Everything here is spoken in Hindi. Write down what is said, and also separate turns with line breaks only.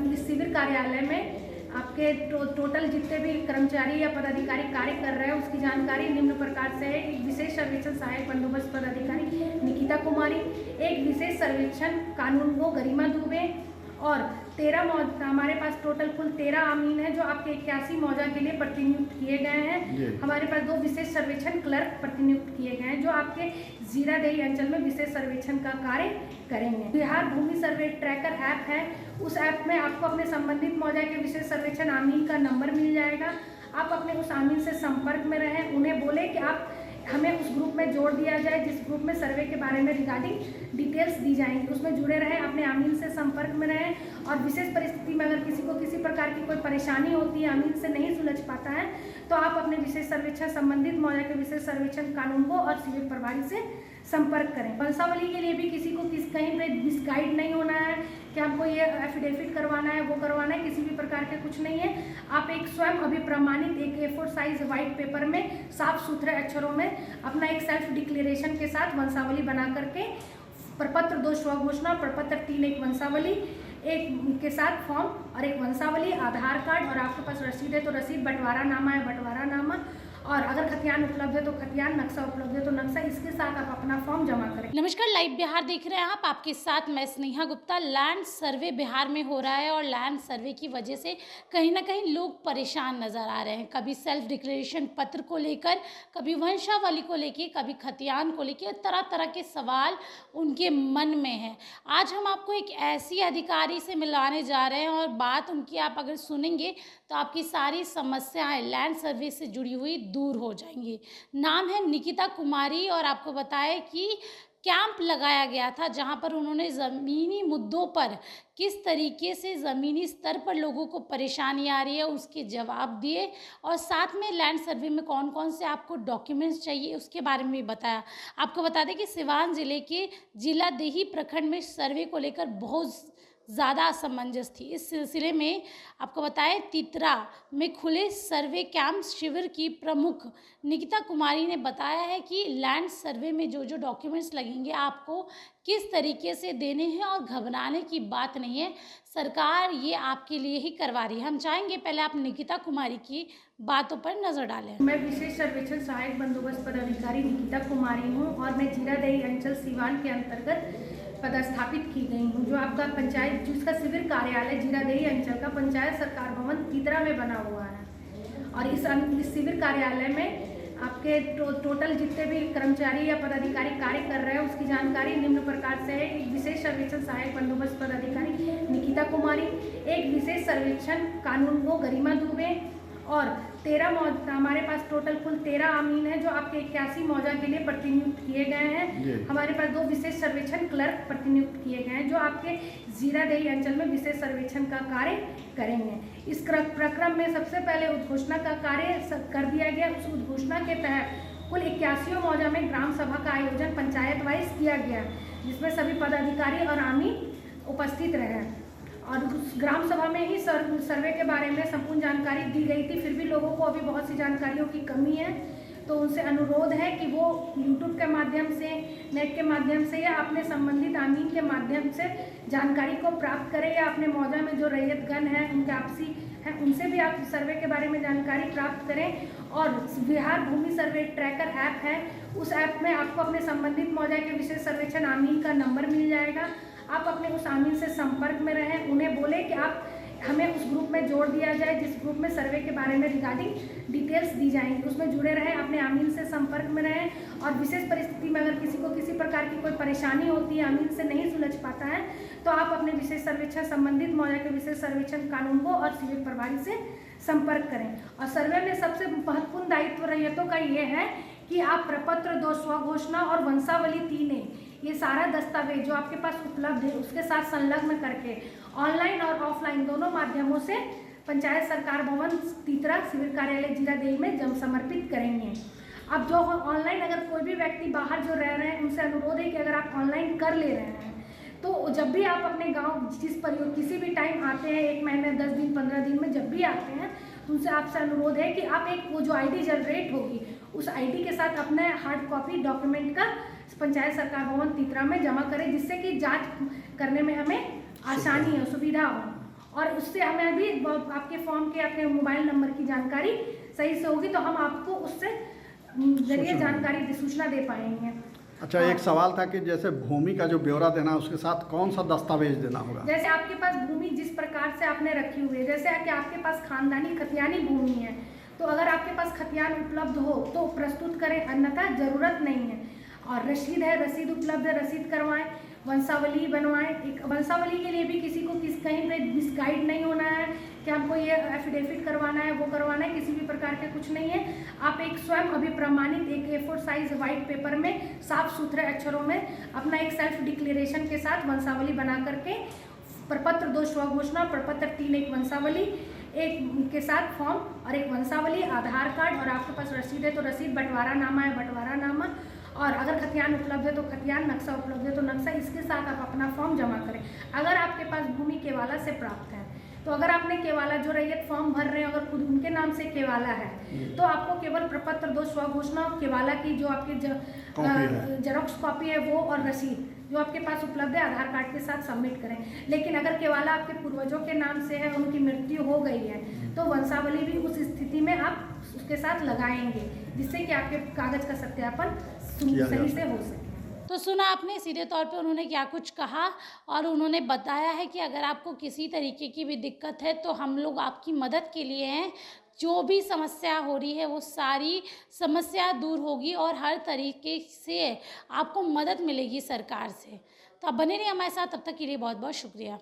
इस शिविर कार्यालय में आपके टोटल जितने भी कर्मचारी या पदाधिकारी कार्य कर रहे हैं उसकी जानकारी निम्न प्रकार से है। एक विशेष सर्वेक्षण सहायक बंदोबस्त पदाधिकारी निकिता कुमारी, एक विशेष सर्वेक्षण कानूनगो गरिमा दुबे और 13 हमारे पास टोटल कुल 13 अमीन है जो आपके 81 मौजा के लिए प्रतिनियुक्त किए गए हैं। हमारे पास 2 विशेष सर्वेक्षण क्लर्क प्रतिनियुक्त किए गए हैं जो आपके जीरादेई अंचल में विशेष सर्वेक्षण का कार्य करेंगे। बिहार भूमि सर्वे ट्रैकर ऐप है, उस ऐप में आपको अपने संबंधित मौजा के विशेष सर्वेक्षण आमीन का नंबर मिल जाएगा। आप अपने उस आमीन से संपर्क में रहें, उन्हें बोले कि आप हमें उस ग्रुप में जोड़ दिया जाए जिस ग्रुप में सर्वे के बारे में रिगार्डिंग डिटेल्स दी जाएंगी, उसमें जुड़े रहें, अपने आमीन से संपर्क में रहें। और विशेष परिस्थिति में अगर किसी को किसी प्रकार की कोई परेशानी होती है, आमीन से नहीं सुलझ पाता है, तो आप अपने विशेष सर्वेक्षण संबंधित मौजा के विशेष सर्वेक्षण कानून को और शिविर प्रभारी से संपर्क करें। वंशावली के लिए भी किसी को कहीं पे मिसगाइड नहीं होना है कि हमको ये एफिडेविट करवाना है, वो करवाना है, किसी भी प्रकार के कुछ नहीं है। आप एक स्वयं अभिप्रमाणित एक A4 साइज व्हाइट पेपर में साफ सुथरे अक्षरों में अपना एक सेल्फ डिक्लेरेशन के साथ वंशावली बना करके प्रपत्र 2 स्वघोषणा, प्रपत्र 3 एक वंशावली एक के साथ फॉर्म और एक वंशावली, आधार कार्ड और आपके पास रसीद है तो रसीद, बंटवारा नामा है बंटवारा नामा, और अगर खतियान उपलब्ध है तो खतियान, नक्शा उपलब्ध है तो नक्शा, इसके साथ आप अपना फॉर्म जमा करें।
नमस्कार, लाइव बिहार देख रहे हैं आप, आपके साथ मैं स्नेहा गुप्ता। लैंड सर्वे बिहार में हो रहा है और लैंड सर्वे की वजह से कहीं ना कहीं लोग परेशान नज़र आ रहे हैं। कभी सेल्फ डिक्लेरेशन पत्र को लेकर, कभी वंशावली को लेकर, कभी खतियान को लेकर, तरह तरह के सवाल उनके मन में हैं। आज हम आपको एक ऐसी अधिकारी से मिलाने जा रहे हैं और बात उनकी आप अगर सुनेंगे तो आपकी सारी समस्याएं लैंड सर्वे से जुड़ी हुई दूर हो जाएंगी। नाम है निकिता कुमारी और आपको बताएं कि कैंप लगाया गया था जहां पर उन्होंने ज़मीनी मुद्दों पर किस तरीके से ज़मीनी स्तर पर लोगों को परेशानी आ रही है उसके जवाब दिए और साथ में लैंड सर्वे में कौन कौन से आपको डॉक्यूमेंट्स चाहिए उसके बारे में भी बताया। आपको बता दें कि सिवान ज़िले के जिला देही प्रखंड में सर्वे को लेकर बहुत ज़्यादा असमंजस थी। इस सिलसिले में आपको बताएं तितरा में खुले सर्वे कैंप शिविर की प्रमुख निकिता कुमारी ने बताया है कि लैंड सर्वे में जो जो डॉक्यूमेंट्स लगेंगे आपको किस तरीके से देने हैं और घबराने की बात नहीं है, सरकार ये आपके लिए ही करवा रही है। हम चाहेंगे पहले आप निकिता कुमारी की बातों पर नज़र डालें।
मैं विशेष सर्वेक्षण सहायक बंदोबस्त पदाधिकारी निकिता कुमारी हूँ और मैं जीरादेई अंचल सिवान के अंतर्गत पदस्थापित की गई हूँ। जो आपका पंचायत जिसका शिविर कार्यालय जीरादेई अंचल का पंचायत सरकार भवन तितरा में बना हुआ है और इस शिविर कार्यालय में आपके टोटल जितने भी कर्मचारी या पदाधिकारी कार्य कर रहे हैं उसकी जानकारी निम्न प्रकार से है। एक विशेष सर्वेक्षण सहायक बंदोबस्त पदाधिकारी निकिता कुमारी, एक विशेष सर्वेक्षण कानूनगो गरिमा दुबे और 13 हमारे पास टोटल कुल 13 अमीन है जो आपके 81 मौजा के लिए प्रतिनियुक्त किए गए हैं। हमारे पास 2 विशेष सर्वेक्षण क्लर्क प्रतिनियुक्त किए गए हैं जो आपके जीरादेई अंचल में विशेष सर्वेक्षण का कार्य करेंगे। इस प्रक्रम में सबसे पहले उद्घोषणा का कार्य कर दिया गया। उस उद्घोषणा के तहत कुल 81 मौजा में ग्राम सभा का आयोजन पंचायत वाइज किया गया जिसमें सभी पदाधिकारी और आमीन उपस्थित रहे और उस ग्राम सभा में ही सर्वे के बारे में संपूर्ण जानकारी दी गई थी। फिर भी लोगों को अभी बहुत सी जानकारियों की कमी है तो उनसे अनुरोध है कि वो YouTube के माध्यम से, नेट के माध्यम से या अपने संबंधित आमीन के माध्यम से जानकारी को प्राप्त करें या अपने मौजा में जो रैयतगण हैं उनके आपसी हैं उनसे भी आप सर्वे के बारे में जानकारी प्राप्त करें। और बिहार भूमि सर्वे ट्रैकर ऐप है, उस ऐप में आपको अपने संबंधित मौजा के विशेष सर्वेक्षण आमीन का नंबर मिल जाएगा। आप अपने उस आमीन से संपर्क में रहें, उन्हें बोले कि आप हमें उस ग्रुप में जोड़ दिया जाए जिस ग्रुप में सर्वे के बारे में रिगार्डिंग डिटेल्स दी जाएंगी, उसमें जुड़े रहें, अपने आमीन से संपर्क में रहें। और विशेष परिस्थिति में अगर किसी को किसी प्रकार की कोई परेशानी होती है, आमीन से नहीं सुलझ पाता है, तो आप अपने विशेष सर्वेक्षण संबंधित मौजा के विशेष सर्वेक्षण कानून को और शिविर प्रभारी से संपर्क करें। और सर्वे में सबसे महत्वपूर्ण दायित्व रैयतों का ये है कि आप प्रपत्र 2 स्वघोषणा और वंशावली 3 ये सारा दस्तावेज जो आपके पास उपलब्ध है उसके साथ संलग्न करके ऑनलाइन और ऑफलाइन दोनों माध्यमों से पंचायत सरकार भवन तितरा शिविर कार्यालय जीरादेई में समर्पित करेंगे। अब जो ऑनलाइन अगर कोई भी व्यक्ति बाहर जो रह रहे हैं उनसे अनुरोध है कि अगर आप ऑनलाइन कर ले रहे हैं तो जब भी आप अपने गांव किसी भी टाइम आते हैं, 1 महीने 10 दिन 15 दिन में जब भी आते हैं तो उनसे आपसे अनुरोध है कि आप एक वो जो आईडी जनरेट होगी उस आईडी के साथ अपने हार्ड कॉपी डॉक्यूमेंट का पंचायत सरकार भवन तितरा में जमा करें जिससे कि जांच करने में हमें आसानी हो, सुविधा हो। और उससे हमें भी आपके फॉर्म के अपने मोबाइल नंबर की जानकारी सही से होगी तो हम आपको उससे जरिए जानकारी सूचना दे पाएंगे।
अच्छा, एक सवाल था कि जैसे भूमि का जो ब्यौरा देना है उसके साथ कौन सा दस्तावेज देना होगा?
जैसे आपके पास भूमि जिस प्रकार से आपने रखी हुई है, जैसे कि आपके पास खानदानी खतियानी भूमि है, तो अगर आपके पास खतियान उपलब्ध हो तो प्रस्तुत करें, अन्यथा जरूरत नहीं है। और रसीद है, रसीद उपलब्ध है, रसीद करवाएं। वंशावली बनवाएं। एक वंशावली के लिए भी किसी को कहीं पे मिसगाइड नहीं होना है कि हमको ये एफिडेविट करवाना है, वो करवाना है, किसी भी प्रकार के कुछ नहीं है। आप एक स्वयं अभिप्रमाणित एक A4 साइज वाइट पेपर में साफ सुथरे अक्षरों में अपना एक सेल्फ डिक्लेरेशन के साथ वंशावली बना करके प्रपत्र 2 स्वघोषणा, प्रपत्र 3 एक वंशावली एक के साथ फॉर्म और एक वंशावली, आधार कार्ड और आपके पास रसीद है तो रसीद, बंटवारा नामा है बंटवारा नामा, और अगर खतियान उपलब्ध है तो खतियान, नक्शा उपलब्ध है तो नक्शा, इसके साथ आप अपना फॉर्म जमा करें। अगर आपके पास भूमि केवाला से प्राप्त है तो अगर आपने केवाला जो रैयत फॉर्म भर रहे हैं अगर खुद उनके नाम से केवाला है तो आपको केवल प्रपत्र 2 स्वघोषणा, केवाला की जो आपकी जेरोक्स कॉपी है वो और रसीद जो आपके पास उपलब्ध है आधार कार्ड के साथ सबमिट करें। लेकिन अगर केवाला आपके पूर्वजों के नाम से है, उनकी मृत्यु हो गई है तो वंशावली भी उस स्थिति में आप उसके साथ लगाएंगे जिससे कि आपके कागज का सत्यापन सही से हो सके।
तो सुना आपने सीधे तौर पे उन्होंने क्या कुछ कहा, और उन्होंने बताया है कि अगर आपको किसी तरीके की भी दिक्कत है तो हम लोग आपकी मदद के लिए हैं। जो भी समस्या हो रही है वो सारी समस्या दूर होगी और हर तरीके से आपको मदद मिलेगी सरकार से। तो आप बने रहिए हमारे साथ, तब तक के लिए बहुत बहुत शुक्रिया।